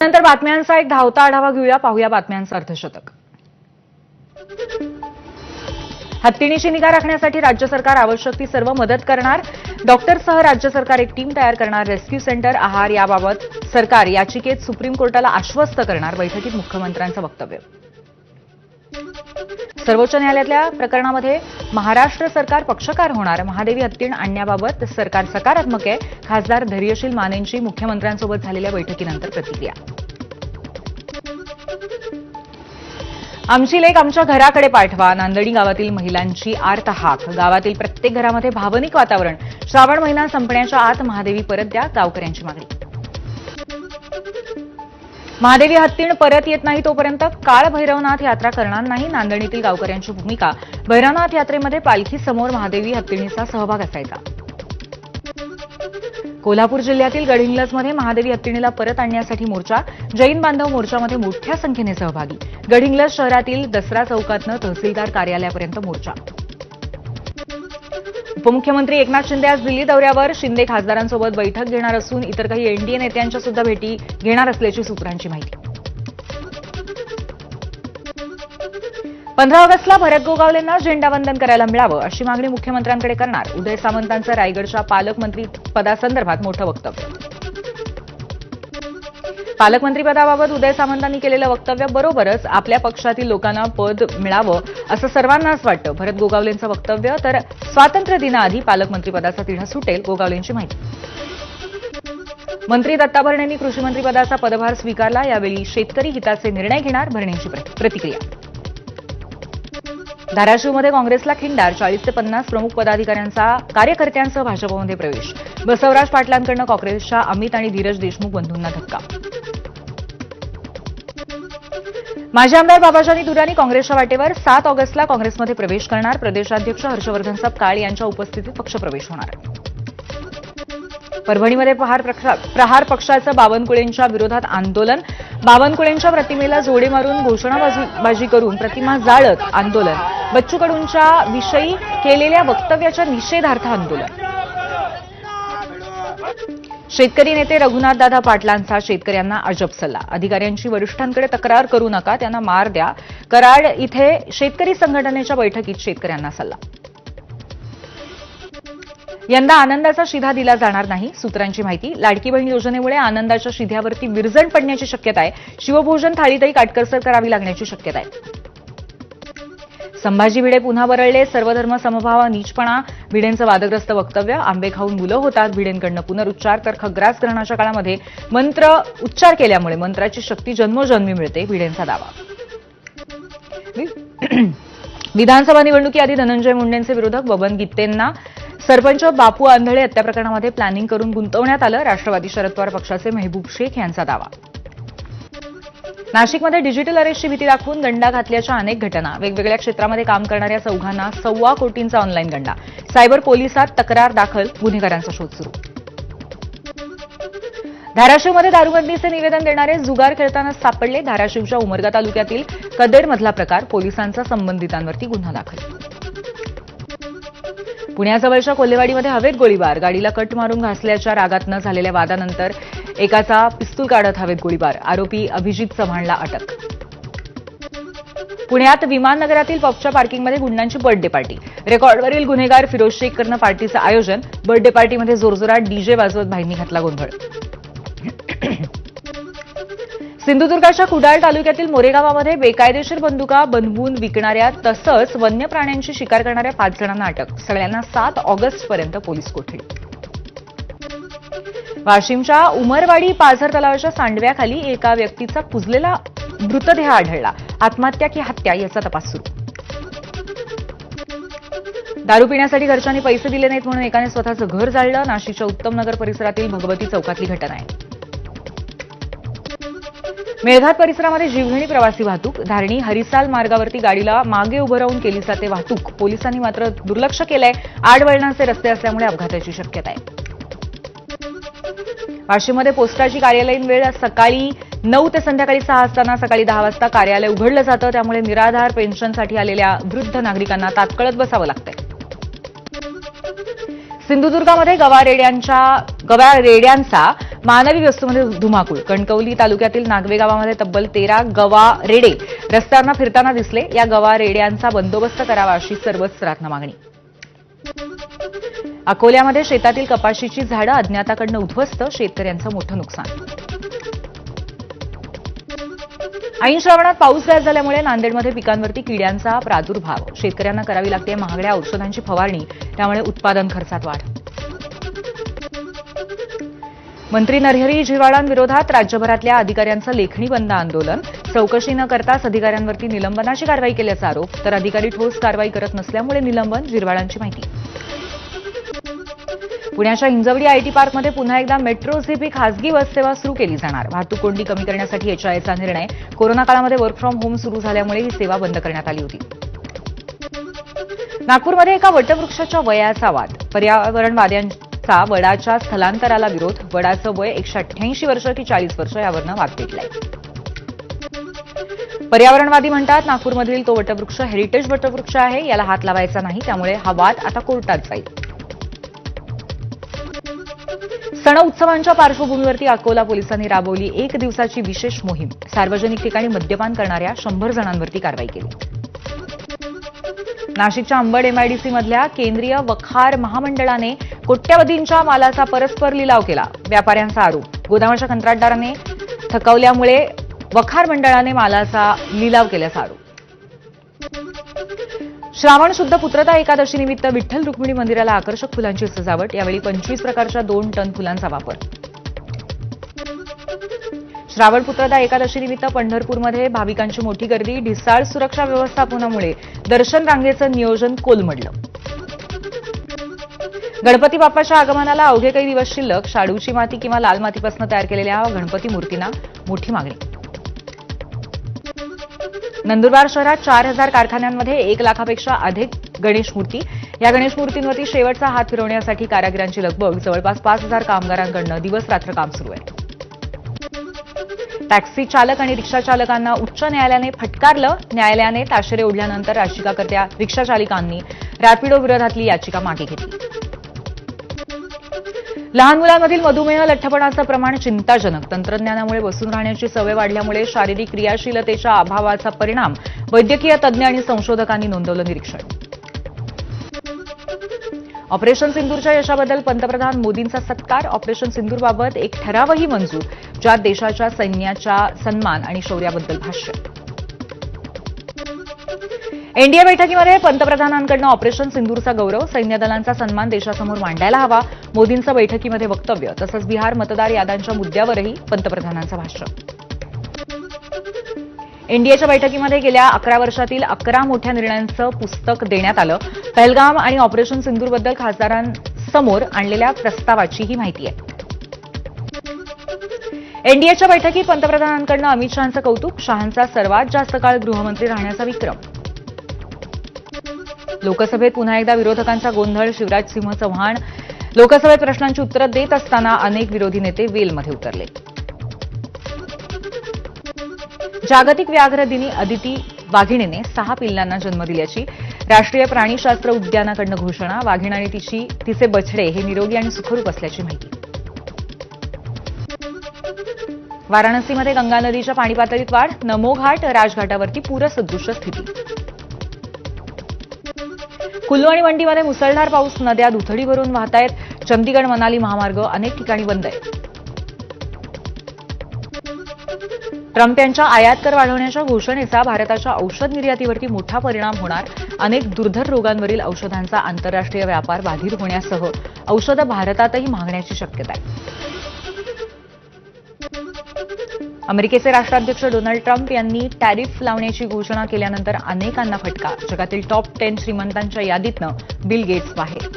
नंतर बातम्यांचा एक धावता आढावा घेऊया. पाहूया बातम्यांचं अर्धशतक. हत्तीणीची निगा राखण्यासाठी राज्य सरकार आवश्यक ती सर्व मदत करणार. डॉक्टरसह राज्य सरकार एक टीम तयार करणार. रेस्क्यू सेंटर आहार याबाबत सरकार याचिकेत सुप्रीम कोर्टाला आश्वस्त करणार. बैठकीत मुख्यमंत्र्यांचं वक्तव्य. सर्वोच्च न्यायालयातल्या प्रकरणामध्ये महाराष्ट्र सरकार पक्षकार होणार. महादेवी हत्तीण आणण्याबाबत सरकार सकारात्मक आहे. खासदार धैर्यशील मानेंची मुख्यमंत्र्यांसोबत झालेल्या बैठकीनंतर प्रतिक्रिया. आमची लेक आमच्या घराकडे पाठवा. नांदणी गावातील महिलांची आर्त हाक. गावातील प्रत्येक घरामध्ये भावनिक वातावरण. श्रावण महिना संपण्याच्या आत महादेवी परत द्या, गावकऱ्यांची मागणी. महादेवी हत्तीण परत येत नाही तोपर्यंत काळ भैरवनाथ यात्रा करणार नाही. नांदणीतील गावकऱ्यांची भूमिका. भैरवनाथ यात्रेमध्ये पालखी समोर महादेवी हत्तीणीचा सहभाग असायचा. कोल्हापूर जिल्ह्यातील गडहिंग्लजमध्ये महादेवी हत्तीणीला परत आणण्यासाठी मोर्चा. जैन बांधव मोर्चामध्ये मोठ्या संख्येने सहभागी. गडहिंग्लज शहरातील दसरा चौकातनं तहसीलदार कार्यालयापर्यंत मोर्चा. उपमुख्यमंत्री एकनाथ शिंदे आज दिल्ली दौऱ्यावर. शिंदे खासदारांसोबत बैठक घेणार असून इतर काही एनडीए नेत्यांच्या सुद्धा भेटी घेणार असल्याची सूत्रांची माहिती. 15 ऑगस्टला भरत गोगावलेंना झेंडावंदन करायला मिळावं अशी मागणी मुख्यमंत्र्यांकडे करणार. उदय सामंतांचं रायगडच्या पालकमंत्री पदासंदर्भात मोठं वक्तव्य. पालकमंत्रीपदाबाबत उदय सामंतांनी केलेलं वक्तव्य बरोबरच आपल्या पक्षातील लोकांना पद मिळावं असं सर्वांनाच वाटतं. भरत गोगावलेंचं वक्तव्य. तर स्वातंत्र्य दिनाआधी पालकमंत्रीपदाचा तिढा सुटेल, गोगावलेंची माहिती. मंत्री दत्ता भरणेंनी कृषीमंत्रीपदाचा पदभार स्वीकारला. यावेळी शेतकरी हिताचे निर्णय घेणार. भरणेंची प्रतिक्रिया. धाराशिवमध्ये काँग्रेसला खिंडार. 40 ते 50 प्रमुख पदाधिकाऱ्यांचा कार्यकर्त्यांसह भाजपमध्ये प्रवेश. बसवराज पाटलांकडून काँग्रेसच्या अमित आणि धीरज देशमुख बंधूंना धक्का. माजी आमदार बाबाजानी दुरानी काँग्रेसच्या वाटेवर. 7 ऑगस्टला काँग्रेसमध्ये प्रवेश करणार. प्रदेशाध्यक्ष हर्षवर्धन सपकाळ यांच्या उपस्थितीत पक्षप्रवेश होणार. परभणीमध्ये प्रहार पक्षाचं बावनकुळेंच्या विरोधात आंदोलन. बावनकुळेंच्या प्रतिमेला जोडे मारून घोषणाबाजी करून प्रतिमा जाळत आंदोलन. बच्चू कडूंच्या विषयी केलेल्या वक्तव्याच्या निषेधार्थ आंदोलन. शेतकरी नेते रघुनाथदादा पाटलांचा शेतकऱ्यांना अजब सल्ला. अधिकाऱ्यांची वरिष्ठांकडे तक्रार करू नका, त्यांना मार द्या. कराड इथे शेतकरी संघटनेच्या बैठकीत शेतकऱ्यांना सल्ला. यंदा आनंदाचा शिधा दिला जाणार नाही, सूत्रांची माहिती. लाडकी बहीण योजनेमुळे आनंदाच्या शिध्यावरती विरजण पडण्याची शक्यता आहे. शिवभोजन थाळीतही काटकसर करावी लागण्याची शक्यता आहे. संभाजी भिडे पुन्हा बरळले. सर्वधर्म समभाव नीचपणा. भिडेंचं वादग्रस्त वक्तव्य. आंबे खाऊन मुलं होतात. भिडेंकडनं पुनरुच्चार. तर खग्रास ग्रहणाच्या काळामध्ये मंत्र उच्चार केल्यामुळे मंत्राची शक्ती जन्मोजन्मी मिळते, भिडेंचा दावा. विधानसभा निवडणुकीआधी धनंजय मुंडेंचे विरोधक बबन गित्तेंना सरपंच बापू आंधळे हत्या प्रकरणामध्ये प्लॅनिंग करून गुंतवण्यात आलं. राष्ट्रवादी शरद पवार पक्षाचे मेहबूब शेख यांचा दावा. नाशिकमध्ये डिजिटल अरेस्टची भीती दाखवून गंडा घातल्याच्या अनेक घटना. वेगवेगळ्या क्षेत्रामध्ये काम करणाऱ्या चौघांना 1.25 कोटींचा ऑनलाईन गंडा. सायबर पोलिसात तक्रार दाखल. गुन्हेगारांचा शोध सुरू. धाराशिवमध्ये दारूबंदीचे निवेदन देणारे जुगार खेळताना सापडले. धाराशिवच्या उमरगा तालुक्यातील कदेडमधला प्रकार. पोलिसांचा संबंधितांवरती गुन्हा दाखल. पुण्याजवळच्या कोल्हेवाडीमध्ये हवेत गोळीबार. गाडीला कट मारून घासल्याच्या रागातनं झालेल्या वादानंतर एकाचा पिस्तूल काढत हवेत गोळीबार. आरोपी अभिजित चव्हाणला अटक. पुण्यात विमाननगरातील पबच्या पार्किंगमध्ये गुंडांची बर्थडे पार्टी. रेकॉर्डवरील गुन्हेगार फिरोज शेखकडनं पार्टीचं आयोजन. बर्थडे पार्टीमध्ये जोरजोरात डीजे वाजवत भाईंनी घातला गोंधळ. सिंधुदुर्गाच्या कुडाळ तालुक्यातील मोरेगावामध्ये बेकायदेशीर बंदुका बनवून विकणाऱ्या तसंच वन्य प्राण्यांची शिकार करणाऱ्या 5 जणांना अटक. सगळ्यांना 7 ऑगस्टपर्यंत पोलीस कोठडी. वाशिमच्या उमरवाडी पाझर तलावाच्या सांडव्याखाली एका व्यक्तीचा कुजलेला मृतदेह आढळला. आत्महत्या की हत्या याचा तपास सुरू. दारू पिण्यासाठी घरच्यांनी पैसे दिले नाहीत म्हणून एकाने स्वतःचं घर जाळलं. नाशिकच्या उत्तमनगर परिसरातील भगवती चौकातली घटना आहे. मेळघाट परिसरामध्ये जीवघेणी प्रवासी वाहतूक. धारणी हरिसाल मार्गावरती गाडीला मागे उभं राहून केली जाते वाहतूक. पोलिसांनी मात्र दुर्लक्ष केलंय. आडवळणाचे रस्ते असल्यामुळे अपघाताची शक्यता आहे. वाशिममध्ये पोस्टाची कार्यालयीन वेळ सकाळी 9 ते संध्याकाळी 6 असताना सकाळी 10 वाजता कार्यालय उघडलं जातं. त्यामुळे निराधार पेन्शनसाठी आलेल्या वृद्ध नागरिकांना तात्काळत बसावं लागतंय. सिंधुदुर्गामध्ये गवा रेड्यांचा मानवी वस्तूमध्ये धुमाकूळ. कणकवली तालुक्यातील नागवे गावामध्ये तब्बल 13 गवा रेडे रस्त्यावरनं फिरताना दिसले. या गवा रेड्यांचा बंदोबस्त करावा अशी सर्वच स्तरातनं मागणी. अकोल्यामध्ये शेतातील कपाशीची झाडं अज्ञाताकडनं उद्ध्वस्त. शेतकऱ्यांचं मोठं नुकसान. ऐन श्रावणात पाऊस गायब झाल्यामुळे नांदेडमध्ये पिकांवरती किड्यांचा प्रादुर्भाव. शेतकऱ्यांना करावी लागते महागड्या औषधांची फवारणी. त्यामुळे उत्पादन खर्चात वाढ. मंत्री नरहरी झिरवाळांविरोधात राज्यभरातल्या अधिकाऱ्यांचं लेखणी बंद आंदोलन. चौकशी न करताच अधिकाऱ्यांवरती निलंबनाची कारवाई केल्याचा आरोप. तर अधिकारी ठोस कारवाई करत नसल्यामुळे निलंबन. झिरवाळांची माहिती. पुण्याच्या हिंजवडी आयटी पार्कमध्ये पुन्हा एकदा मेट्रो झेप ही खासगी बससेवा सुरू केली जाणार. वाहतूक कोंडी कमी करण्यासाठी एचआयचा निर्णय. कोरोना काळामध्ये वर्क फ्रॉम होम सुरू झाल्यामुळे ही सेवा बंद करण्यात आली होती. नागपूरमध्ये एका वटवृक्षाच्या वयाचा वाद. पर्यावरणवाद्यांचा वडाच्या स्थलांतराला विरोध. वडाचं वय 188 वर्ष की 40 वर्ष यावरनं वाद पेटलाय. पर्यावरणवादी म्हणतात नागपूरमधील तो वटवृक्ष हेरिटेज वटवृक्ष आहे, याला हात लावायचा नाही. त्यामुळे हा वाद आता कोर्टात जाईल. सण उत्सवांच्या पार्श्वभूमीवरती अकोला पोलिसांनी राबवली 1 दिवसाची विशेष मोहीम. सार्वजनिक ठिकाणी मद्यपान करणाऱ्या 100 जणांवरती कारवाई केली. नाशिकच्या अंबड एमआयडीसीमधल्या केंद्रीय वखार महामंडळाने कोट्यवधींच्या मालाचा परस्पर लिलाव केला. व्यापाऱ्यांचा आरोप. गोदामाच्या कंत्राटदाराने थकवल्यामुळे वखार मंडळाने मालाचा लिलाव केल्याचा आरोप. श्रावण शुद्ध पुत्रता एकादशीनिमित्त विठ्ठल रुक्मिणी मंदिराला आकर्षक फुलांची सजावट. यावेळी 25 प्रकारच्या 2 टन फुलांचा वापर. श्रावण पुत्रता एकादशीनिमित्त पंढरपूरमध्ये भाविकांची मोठी गर्दी. ढिसाळ सुरक्षा व्यवस्थापनामुळे दर्शन रांगेचं नियोजन कोलमडलं. गणपती बाप्पाच्या आगमनाला अवघे काही दिवस शिल्लक. शाडूची माती किंवा लाल मातीपासून तयार केलेल्या गणपती मूर्तींना मोठी मागणी. नंदुरबार शहरात 4000 कारखान्यांमध्ये 1 लाखापेक्षा अधिक गणेश मूर्ती. या गणेश मूर्तींवरती शेवटचा हात फिरवण्यासाठी कारागिरांची लगबग. जवळपास 5000 कामगारांकडून दिवस रात्र काम सुरू आहे. टॅक्सी चालक आणि रिक्षा चालकांना उच्च न्यायालयाने फटकारलं. न्यायालयाने ताशेरे ओढल्यानंतर याचिकाकर्त्या रिक्षा चालकांनी रॅपिडो विरोधातली याचिका मागे घेतली. लहान मुलांमधील मधुमेह लठ्ठपणाचं प्रमाण चिंताजनक. तंत्रज्ञानामुळे बसून राहण्याची सवय वाढल्यामुळे शारीरिक क्रियाशीलतेच्या अभावाचा परिणाम. वैद्यकीय तज्ज्ञ आणि संशोधकांनी नोंदवलं निरीक्षण. ऑपरेशन सिंदूरच्या यशाबद्दल पंतप्रधान मोदींचा सत्कार. ऑपरेशन सिंदूरबाबत एक ठरावही मंजूर, ज्यात देशाच्या सैन्याच्या सन्मान आणि शौर्याबद्दल भाष्य. एनडीए बैठकीमध्ये पंतप्रधानांकडून ऑपरेशन सिंदूरचा गौरव. सैन्य दलांचा सन्मान देशासमोर मांडायला हवा. मोदींचं बैठकीमध्ये वक्तव्य. तसंच बिहार मतदार याद्यांच्या मुद्द्यावरही पंतप्रधानांचं भाष्य. एनडीएच्या बैठकीमध्ये गेल्या 11 वर्षातील 11 मोठ्या निर्णयांचं पुस्तक देण्यात आलं. पहलगाम आणि ऑपरेशन सिंदूरबद्दल खासदारांसमोर आणलेल्या प्रस्तावाची ही माहिती आहे. एनडीएच्या बैठकीत पंतप्रधानांकडून अमित शहांचं कौतुक. शहांचा सर्वात जास्त काळ गृहमंत्री राहण्याचा विक्रम. लोकसभेत पुन्हा एकदा विरोधकांचा गोंधळ. शिवराज सिंह चौहान लोकसभेत प्रश्नांची उत्तरं देत असताना अनेक विरोधी नेते वेलमध्ये उतरले. जागतिक व्याघ्र दिनी अदिती वाघिणीने 6 पिल्लांना जन्म दिल्याची राष्ट्रीय प्राणीशास्त्र उद्यानाकडून घोषणा. वाघीण आणि तिचे बछडे हे निरोगी आणि सुखरूप असल्याची माहिती. वाराणसीमध्ये गंगा नदीच्या पाणी पातळीत वाढ. नमो घाट राजघाटावरती पूरसदृश स्थिती. कुल्लू आणि मंडीमध्ये मुसळधार पाऊस. नद्या दुथडी भरून वाहतायत. चंदीगड मनाली महामार्ग अनेक ठिकाणी बंद आहे. ट्रम्प यांच्या आयात कर वाढवण्याच्या घोषणेचा भारताच्या औषध निर्यातीवरती मोठा परिणाम होणार. अनेक दुर्धर रोगांवरील औषधांचा आंतरराष्ट्रीय व्यापार बाधित होण्यासह औषधं भारतातही महागण्याची शक्यता आहे. अमेरिकेचे राष्ट्राध्यक्ष डोनाल्ड ट्रम्प यांनी टॅरिफ लावण्याची घोषणा केल्यानंतर अनेकांना फटका. जगातील टॉप 10 श्रीमंतांच्या यादीतनं बिल गेट्स बाहेर.